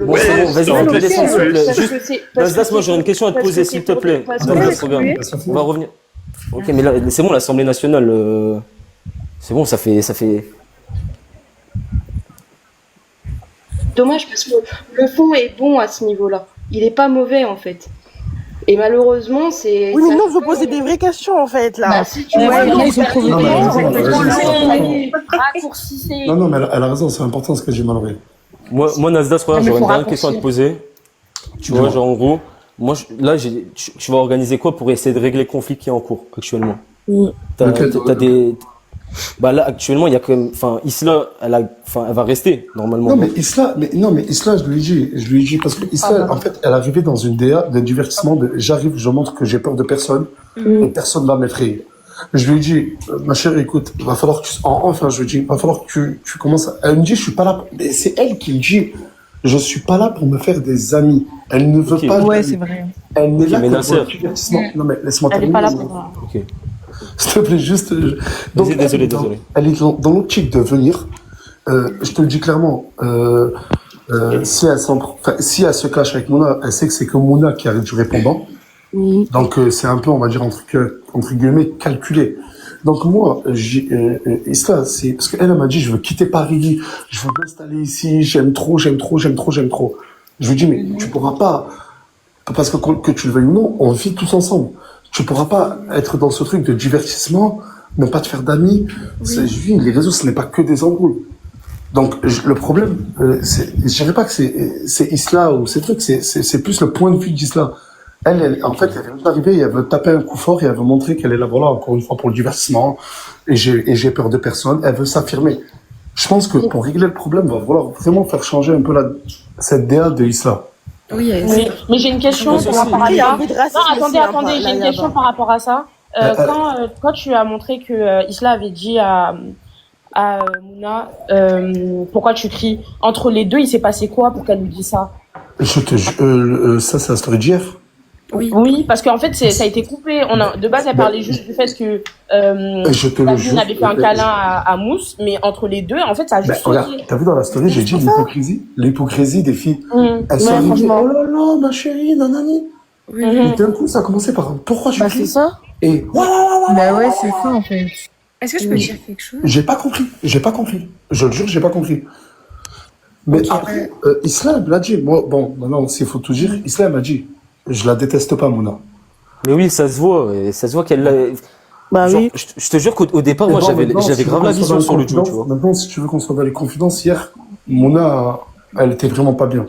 Bon, c'est bon, vas-y, Ouais, on te mais descendre, s'il te plaît. parce Juste, que c'est- parce Nasdaq, que moi c'est j'aurais une question à te parce poser, que s'il c'est te pour- plaît. parce Dans que le c'est programme. exclu. On va revenir. Ok, mais là, c'est bon, l'Assemblée nationale. C'est bon, ça fait. Dommage parce que le fond est bon à ce niveau-là. Il est pas mauvais en fait. Et malheureusement, c'est. Oui, mais ça non, joue vous pas posez dans- des vraies questions, en fait, là. Bah, si tu Ouais, vois, ouais, non, ils ont trouvé non, des mais raisons. c'est Raccourcissez. Non, mais elle a raison, c'est important ce que j'ai malgré. Moi Nasdaq, regarde, mais j'aurais une faut dernière question à te poser. Tu vois, genre en gros, moi là, tu vas organiser quoi pour essayer de régler le conflit qui est en cours actuellement? T'as des. Bah là, actuellement, il y a quand même. Enfin, Isla, elle va rester, normalement. Non, mais Isla, je lui ai dit, parce que Isla, en fait, elle arrivait dans une DA de divertissement j'arrive, je montre que j'ai peur de personne, et personne va m'effrayer. Je lui ai dit, ma chérie, écoute, il va falloir que je lui ai dit, il va falloir que tu commences elle me dit, je suis pas là, mais c'est elle qui me dit, je suis pas là pour me faire des amis. Elle ne veut pas. Ouais, c'est vrai. Elle n'est là mais que Nasser. pour le divertissement. Non, mais laisse-moi Elle est terminer. pas là pour. Ok. S'il te plaît, juste. Donc, Vas-y, désolé. Elle est dans l'optique de venir. Je te le dis clairement. Si si elle se cache avec Mouna, elle sait que c'est que Mouna qui a du répondant. Donc c'est un peu, on va dire entre guillemets, calculé. Donc moi, Isla, c'est parce qu'elle m'a dit, je veux quitter Paris, je veux m'installer ici, j'aime trop. Je lui dis, mais tu pourras pas, parce que tu le veuilles ou non, on vit tous ensemble. Tu pourras pas être dans ce truc de divertissement, ne pas te faire d'amis. Je dis, les réseaux, ce n'est pas que des embrouilles. Donc le problème, je dirais pas que c'est Isla ou ces trucs, c'est plus le point de vue d'Isla. En fait, elle vient d'arriver, elle veut taper un coup fort et elle veut montrer qu'elle est là, voilà, encore une fois pour le divertissement. Et j'ai peur de personne. Elle veut s'affirmer. Je pense que pour régler le problème, on va vouloir vraiment faire changer un peu cette DA de Isla. Oui, Mais j'ai une question par rapport à Il y a ça. un peu de racisme Non, aussi, hein, attendez, j'ai une là-bas. question par rapport à ça. Quand tu as montré que Isla avait dit à Mouna, pourquoi tu cries? Entre les deux, il s'est passé quoi pour qu'elle lui dise ça? Ça, c'est la story d'hier. Oui, parce qu'en fait, ça a été coupé. De base, elle parlait juste du fait que Je te le Daphne jure. avait fait un câlin à Mousse, mais entre les deux, en fait, ça a juste Regarde, sauté. t'as vu dans la story, j'ai dit l'hypocrisie des filles. Elles sont Ouais, arrivées, franchement. oh là là, ma chérie, nanani. Et d'un coup, ça a commencé par pourquoi tu Bah, cries c'est ça. Et Bah ouais, c'est ça, en fait. Est-ce que je peux dire quelque chose? j'ai pas compris. Je le jure, j'ai pas compris. Mais après, Islam l'a dit. Moi, bon, maintenant, s'il faut tout dire, Islam m'a dit, je la déteste pas, Mouna. Mais oui, ça se voit. Et ça se voit qu'elle l'a. Bah Genre, oui. je te jure qu'au départ, Mais moi, bon, j'avais maintenant, si tu grave veux la qu'on soit vision dans sur les le duo, tu confidences, vois. Maintenant, si tu veux qu'on soit dans les confidences, hier, Mouna, elle était vraiment pas bien.